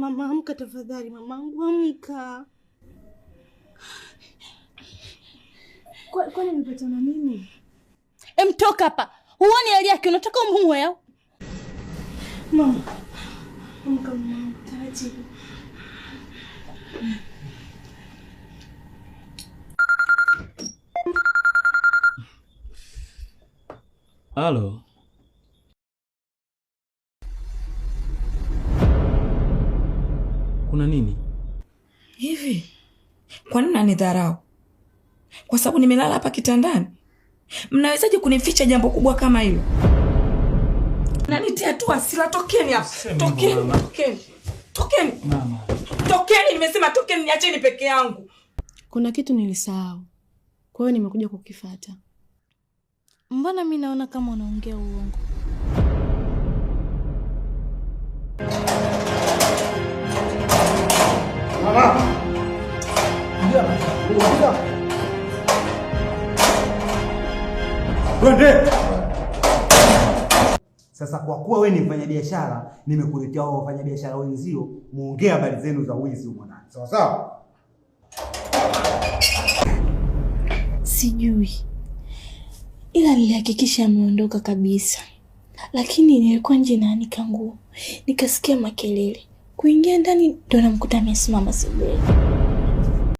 Mama, amka tafadhali mamangu, amka. Kwani nimepatana nini? Toka hapa. Huoni hali yake, unataka umuue au? Mama. Amka mama, taratibu. Halo. Kuna nini? Hivi kwa nini nanidharau? Kwa sababu nimelala hapa kitandani? Mnawezaje kunificha jambo kubwa kama hilo? Nanitia tu hasira. Tokeni hapa. Tokeni. Mama. Tokeni, nimesema tokeni, niacheni peke yangu. Kuna kitu nilisahau. Kwa hiyo nimekuja kukifuata. Mbona mimi naona kama unaongea uongo? Mama. Twende. Sasa kwa kuwa wewe ni mfanyabiashara, nimekuletea wao wafanyabiashara wenzio, muongee habari zenu za wizi huko ndani. Sawa sawa? Sijui. Ila nilihakikisha ameondoka kabisa. Lakini nilikuwa nje naanika nguo. Nikasikia makelele. Kuingia ndani ndo namkuta amesimama sebuleni.